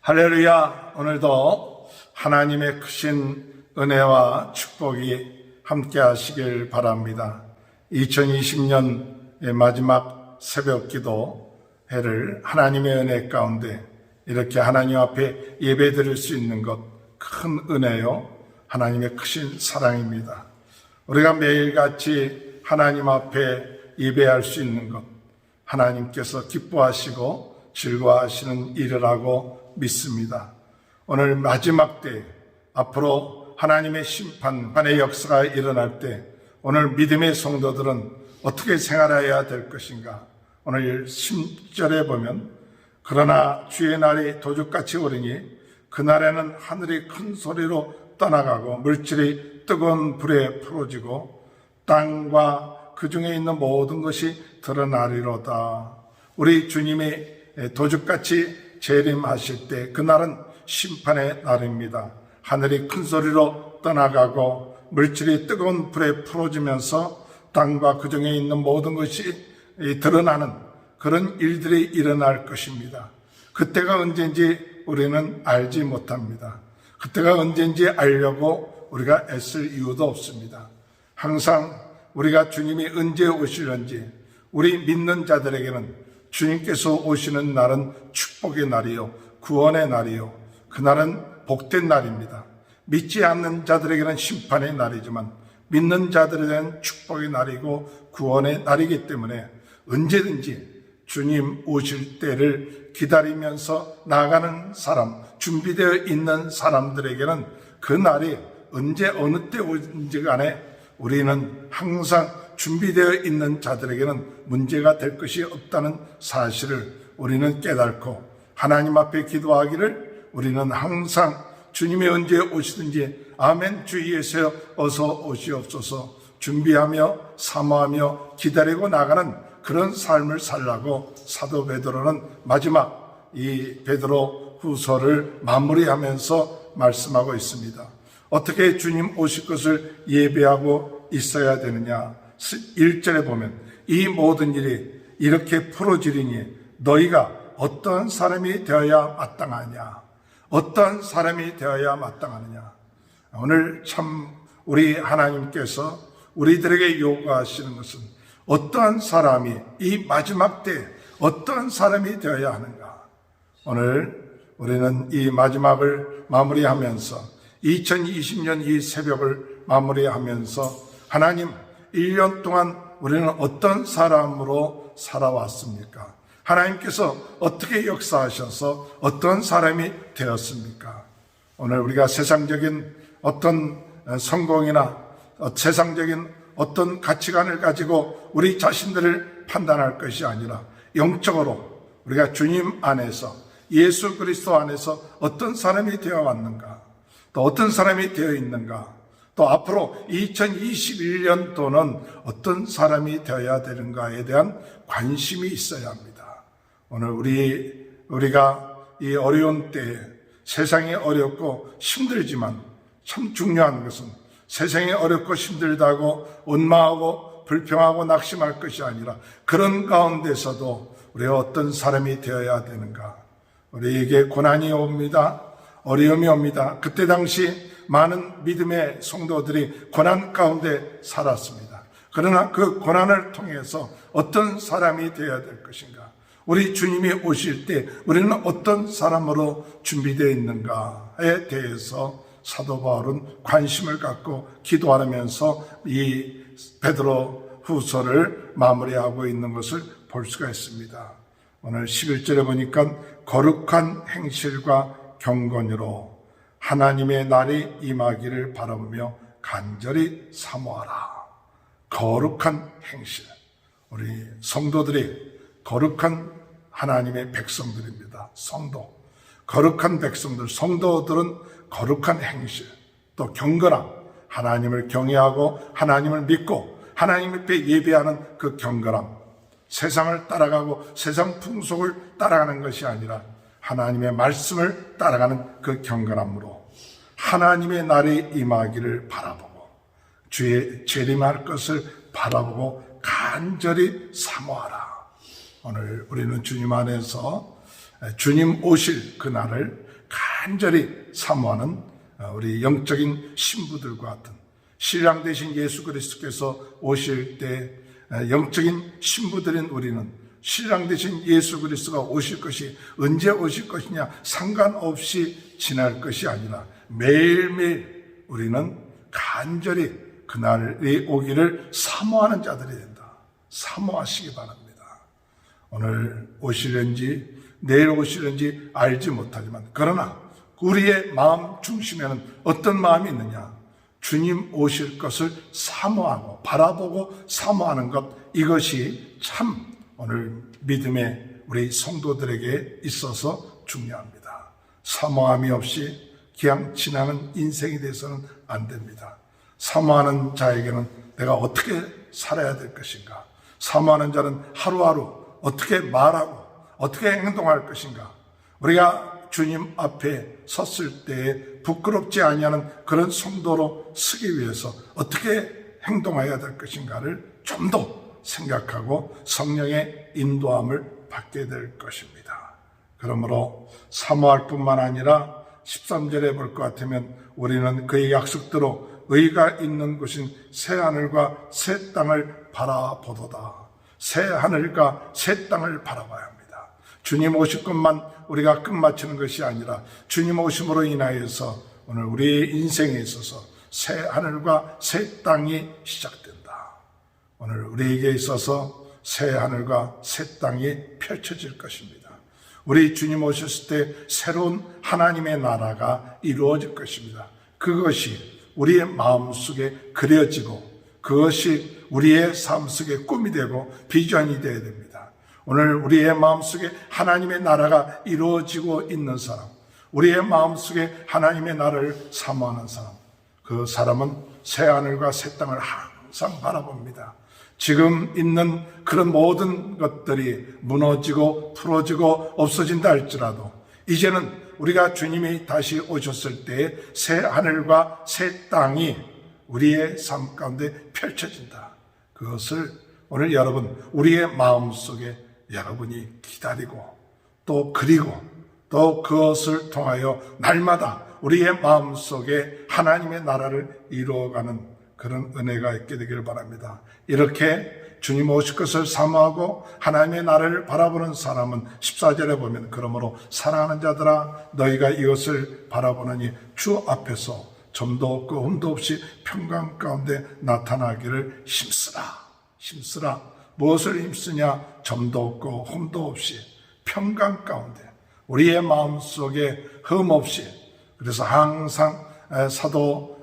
할렐루야. 오늘도 하나님의 크신 은혜와 축복이 함께 하시길 바랍니다. 2020년의 마지막 새벽 기도 회를 하나님의 은혜 가운데 이렇게 하나님 앞에 예배 드릴 수 있는 것 큰 은혜요, 하나님의 크신 사랑입니다. 우리가 매일같이 하나님 앞에 예배할 수 있는 것, 하나님께서 기뻐하시고 즐거워하시는 일이라고 믿습니다. 오늘 마지막 때, 앞으로 하나님의 심판의 역사가 일어날 때 오늘 믿음의 성도들은 어떻게 생활해야 될 것인가? 오늘 10절에 보면, 그러나 주의 날이 도둑같이 오리니 그날에는 하늘이 큰 소리로 떠나가고 물질이 뜨거운 불에 풀어지고 땅과 그 중에 있는 모든 것이 드러나리로다. 우리 주님이 도둑같이 재림하실 때 그날은 심판의 날입니다. 하늘이 큰 소리로 떠나가고 물질이 뜨거운 불에 풀어지면서 땅과 그 중에 있는 모든 것이 드러나는 그런 일들이 일어날 것입니다. 그때가 언제인지 우리는 알지 못합니다. 그때가 언제인지 알려고 우리가 애쓸 이유도 없습니다. 항상 우리가 주님이 언제 오실는지, 우리 믿는 자들에게는 주님께서 오시는 날은 축복의 날이요, 구원의 날이요, 그날은 복된 날입니다. 믿지 않는 자들에게는 심판의 날이지만 믿는 자들에게는 축복의 날이고 구원의 날이기 때문에 언제든지 주님 오실 때를 기다리면서 나아가는 사람, 준비되어 있는 사람들에게는 그 날이 언제 어느 때 오는지 간에 우리는 항상 준비되어 있는 자들에게는 문제가 될 것이 없다는 사실을 우리는 깨닫고 하나님 앞에 기도하기를, 우리는 항상 주님이 언제 오시든지 아멘 주 예수여 어서 오시옵소서 준비하며 사모하며 기다리고 나가는 그런 삶을 살라고 사도 베드로는 마지막 이 베드로 후서를 마무리하면서 말씀하고 있습니다. 어떻게 주님 오실 것을 예배하고 있어야 되느냐? 1절에 보면 이 모든 일이 이렇게 풀어지리니 너희가 어떠한 사람이 되어야 마땅하냐? 어떠한 사람이 되어야 마땅하느냐? 오늘 참 우리 하나님께서 우리들에게 요구하시는 것은 어떠한 사람이 이 마지막 때 어떠한 사람이 되어야 하는가? 오늘 우리는 이 마지막을 마무리하면서 2020년 이 새벽을 마무리하면서 하나님 1년 동안 우리는 어떤 사람으로 살아왔습니까? 하나님께서 어떻게 역사하셔서 어떤 사람이 되었습니까? 오늘 우리가 세상적인 어떤 성공이나 세상적인 어떤 가치관을 가지고 우리 자신들을 판단할 것이 아니라 영적으로 우리가 주님 안에서, 예수 그리스도 안에서 어떤 사람이 되어 왔는가, 또 어떤 사람이 되어 있는가, 또 앞으로 2021년도는 어떤 사람이 되어야 되는가에 대한 관심이 있어야 합니다. 오늘 우리가 이 어려운 때에 세상이 어렵고 힘들지만 참 중요한 것은 세상이 어렵고 힘들다고 원망하고 불평하고 낙심할 것이 아니라 그런 가운데서도 우리가 어떤 사람이 되어야 되는가. 우리에게 고난이 옵니다. 어려움이 옵니다. 그때 당시 많은 믿음의 성도들이 고난 가운데 살았습니다. 그러나 그 고난을 통해서 어떤 사람이 되어야 될 것인가. 우리 주님이 오실 때 우리는 어떤 사람으로 준비되어 있는가에 대해서 사도 바울은 관심을 갖고 기도하면서 이 베드로 후서를 마무리하고 있는 것을 볼 수가 있습니다. 오늘 11절에 보니까 거룩한 행실과 경건으로 하나님의 날이 임하기를 바라보며 간절히 사모하라. 거룩한 행실. 우리 성도들이 거룩한 하나님의 백성들입니다. 성도. 거룩한 백성들, 성도들은 거룩한 행실, 또 경건함, 하나님을 경외하고 하나님을 믿고 하나님 앞에 예배하는 그 경건함, 세상을 따라가고 세상 풍속을 따라가는 것이 아니라 하나님의 말씀을 따라가는 그 경건함으로 하나님의 날이 임하기를 바라보고 주의 재림할 것을 바라보고 간절히 사모하라. 오늘 우리는 주님 안에서 주님 오실 그날을 간절히 사모하는 우리 영적인 신부들과 같은 신랑 되신 예수 그리스도께서 오실 때 영적인 신부들인 우리는 신랑 되신 예수 그리스도가 오실 것이 언제 오실 것이냐 상관없이 지날 것이 아니라 매일매일 우리는 간절히 그날이 오기를 사모하는 자들이 된다. 사모하시기 바랍니다. 오늘 오시는지 내일 오시는지 알지 못하지만 그러나 우리의 마음 중심에는 어떤 마음이 있느냐? 주님 오실 것을 사모하고 바라보고 사모하는 것, 이것이 참 오늘 믿음의 우리 성도들에게 있어서 중요합니다. 사모함이 없이 그냥 지나는 인생이 돼서는 안 됩니다. 사모하는 자에게는 내가 어떻게 살아야 될 것인가? 사모하는 자는 하루하루 어떻게 말하고 어떻게 행동할 것인가? 우리가 주님 앞에 섰을 때 부끄럽지 아니하는 그런 성도로 서기 위해서 어떻게 행동해야 될 것인가를 좀 더 생각하고 성령의 인도함을 받게 될 것입니다. 그러므로 사모할 뿐만 아니라 13절에 볼 것 같으면 우리는 그의 약속대로 의가 있는 곳인 새하늘과 새 땅을 바라보도다. 새하늘과 새 땅을 바라봐야 합니다. 주님 오실 것만 우리가 끝마치는 것이 아니라 주님 오심으로 인하여서 오늘 우리의 인생에 있어서 새하늘과 새 땅이 시작된다. 오늘 우리에게 있어서 새하늘과 새 땅이 펼쳐질 것입니다. 우리 주님 오셨을 때 새로운 하나님의 나라가 이루어질 것입니다. 그것이 우리의 마음속에 그려지고 그것이 우리의 삶 속에 꿈이 되고 비전이 되어야 됩니다. 오늘 우리의 마음속에 하나님의 나라가 이루어지고 있는 사람, 우리의 마음속에 하나님의 나라를 사모하는 사람, 그 사람은 새하늘과 새 땅을 항상 바라봅니다. 지금 있는 그런 모든 것들이 무너지고 풀어지고 없어진다 할지라도 이제는 우리가 주님이 다시 오셨을 때 새 하늘과 새 땅이 우리의 삶 가운데 펼쳐진다. 그것을 오늘 여러분 우리의 마음속에 여러분이 기다리고 또 그리고 또 그것을 통하여 날마다 우리의 마음속에 하나님의 나라를 이루어가는 그런 은혜가 있게 되기를 바랍니다. 이렇게 주님 오실 것을 사모하고 하나님의 나라를 바라보는 사람은 14절에 보면 그러므로 사랑하는 자들아 너희가 이것을 바라보느니 주 앞에서 점도 없고 흠도 없이 평강 가운데 나타나기를 힘쓰라. 무엇을 힘쓰냐? 점도 없고 흠도 없이 평강 가운데 우리의 마음속에 흠 없이. 그래서 항상 사도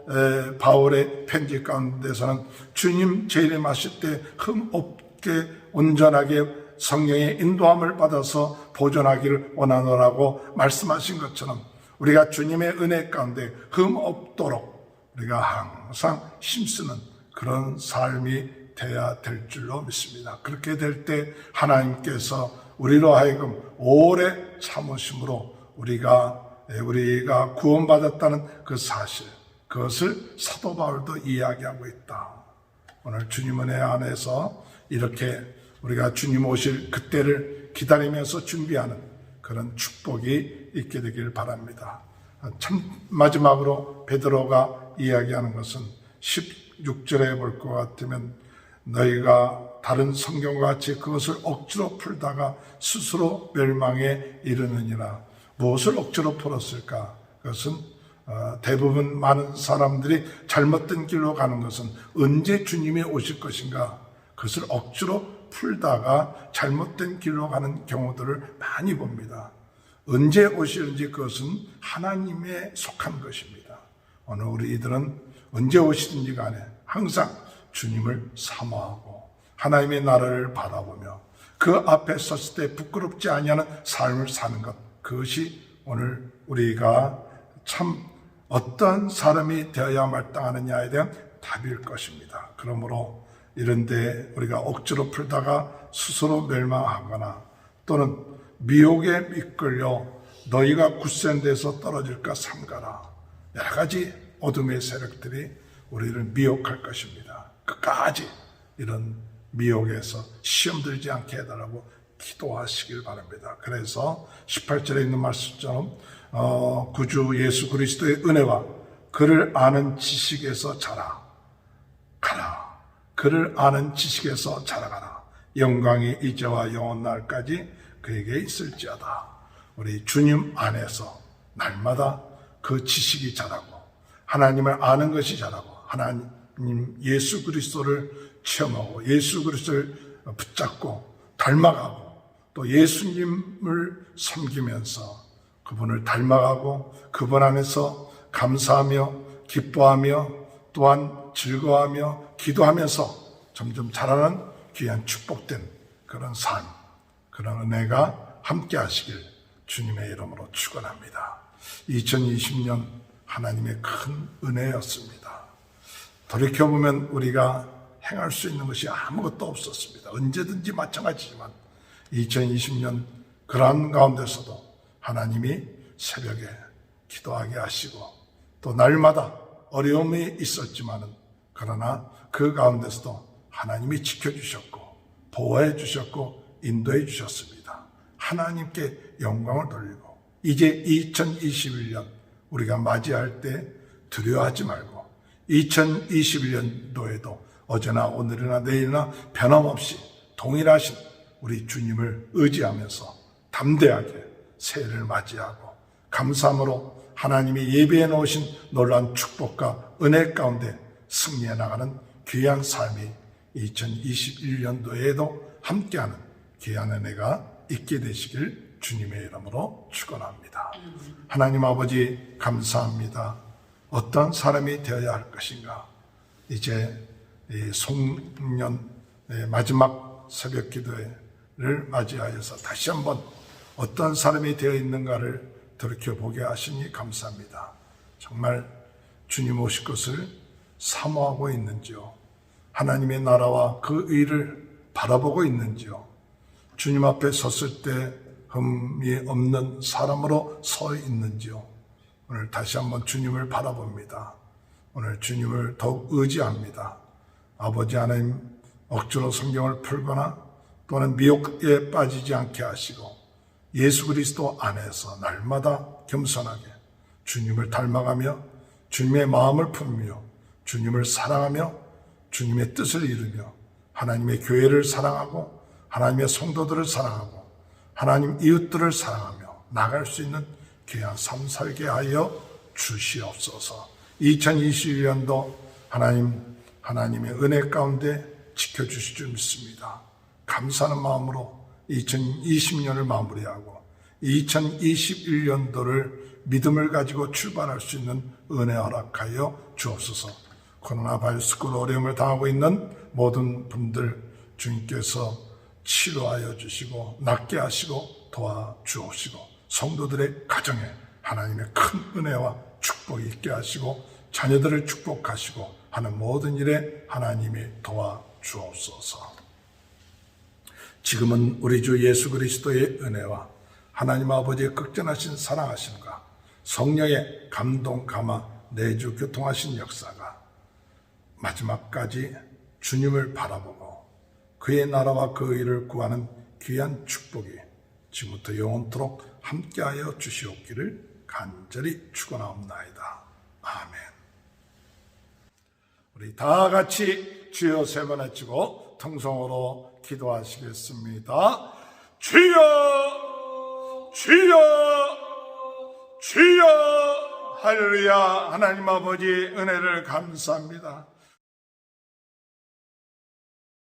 바울의 편지 가운데서는 주님 재림하실 때 흠 없게 온전하게 성령의 인도함을 받아서 보존하기를 원하노라고 말씀하신 것처럼 우리가 주님의 은혜 가운데 흠 없도록 우리가 항상 힘쓰는 그런 삶이 되어야 될 줄로 믿습니다. 그렇게 될 때 하나님께서 우리로 하여금 오래 참으심으로 우리가 구원받았다는 그 사실, 그것을 사도 바울도 이야기하고 있다. 오늘 주님 은혜 안에서 이렇게 우리가 주님 오실 그때를 기다리면서 준비하는 그런 축복이 있게 되길 바랍니다. 참 마지막으로 베드로가 이야기하는 것은 16절에 볼 것 같으면 너희가 다른 성경과 같이 그것을 억지로 풀다가 스스로 멸망에 이르느니라. 무엇을 억지로 풀었을까? 그것은 대부분 많은 사람들이 잘못된 길로 가는 것은 언제 주님이 오실 것인가? 그것을 억지로 풀다가 잘못된 길로 가는 경우들을 많이 봅니다. 언제 오시는지 그것은 하나님에 속한 것입니다. 오늘 우리들은 언제 오시든지 간에 항상 주님을 사모하고 하나님의 나라를 바라보며 그 앞에 섰을 때 부끄럽지 아니하는 삶을 사는 것, 그것이 오늘 우리가 참 어떤 사람이 되어야 마땅하느냐에 대한 답일 것입니다. 그러므로 이런데 우리가 억지로 풀다가 스스로 멸망하거나 또는 미혹에 이끌려 너희가 굳센 데서 떨어질까 삼가라. 여러 가지 어둠의 세력들이 우리를 미혹할 것입니다. 끝까지 이런 미혹에서 시험 들지 않게 해달라고 기도하시길 바랍니다. 그래서 18절에 있는 말씀처럼 구주 예수 그리스도의 은혜와 그를 아는 지식에서 자라가라. 그를 아는 지식에서 자라가라. 영광이 이제와 영원 날까지 그에게 있을지어다. 우리 주님 안에서 날마다 그 지식이 자라고 하나님을 아는 것이 자라고 하나님 예수 그리스도를 체험하고 예수 그리스도를 붙잡고 닮아가고 또 예수님을 섬기면서 그분을 닮아가고 그분 안에서 감사하며 기뻐하며 또한 즐거워하며 기도하면서 점점 자라는 귀한 축복된 그런 삶, 그런 은혜가 함께 하시길 주님의 이름으로 축원합니다. 2020년 하나님의 큰 은혜였습니다. 돌이켜보면 우리가 행할 수 있는 것이 아무것도 없었습니다. 언제든지 마찬가지지만 2020년 그러한 가운데서도 하나님이 새벽에 기도하게 하시고 또 날마다 어려움이 있었지만은 그러나 그 가운데서도 하나님이 지켜주셨고 보호해 주셨고 인도해 주셨습니다. 하나님께 영광을 돌리고 이제 2021년 우리가 맞이할 때 두려워하지 말고 2021년도에도 어제나 오늘이나 내일이나 변함없이 동일하신 우리 주님을 의지하면서 담대하게 새해를 맞이하고 감사함으로 하나님이 예비해 놓으신 놀라운 축복과 은혜 가운데 승리해 나가는 귀한 삶이 2021년도에도 함께하는 귀한 은혜가 있게 되시길 주님의 이름으로 축원합니다. 하나님 아버지 감사합니다. 어떤 사람이 되어야 할 것인가? 이제 이 송년 마지막 새벽 기도를 맞이하여서 다시 한번 어떤 사람이 되어 있는가를 돌이켜보게 하시니 감사합니다. 정말 주님 오실 것을 사모하고 있는지요? 하나님의 나라와 그 의를 바라보고 있는지요? 주님 앞에 섰을 때 흠이 없는 사람으로 서 있는지요? 오늘 다시 한번 주님을 바라봅니다. 오늘 주님을 더욱 의지합니다. 아버지 하나님 억지로 성경을 풀거나 또는 미혹에 빠지지 않게 하시고 예수 그리스도 안에서 날마다 겸손하게 주님을 닮아가며 주님의 마음을 품으며 주님을 사랑하며 주님의 뜻을 이루며 하나님의 교회를 사랑하고 하나님의 성도들을 사랑하고 하나님 이웃들을 사랑하며 나갈 수 있는 귀한 삶 살게 하여 주시옵소서. 2021년도 하나님의 은혜 가운데 지켜주실 줄 믿습니다. 감사하는 마음으로 2020년을 마무리하고 2021년도를 믿음을 가지고 출발할 수 있는 은혜 허락하여 주옵소서. 코로나 바이러스로 어려움을 당하고 있는 모든 분들 주님께서 치료하여 주시고 낫게 하시고 도와주옵시고 성도들의 가정에 하나님의 큰 은혜와 축복이 있게 하시고 자녀들을 축복하시고 하는 모든 일에 하나님이 도와주옵소서. 지금은 우리 주 예수 그리스도의 은혜와 하나님 아버지의 극전하신 사랑하심과 성령의 감동 감화 내주 교통하신 역사가 마지막까지 주님을 바라보고 그의 나라와 그 의를 구하는 귀한 축복이 지금부터 영원토록 함께하여 주시옵기를 간절히 축원하옵나이다. 아멘. 우리 다 같이 주여 세 번 외치고 통성으로 기도하시겠습니다. 주여 주여 주여. 할렐루야. 하나님 아버지 은혜를 감사합니다.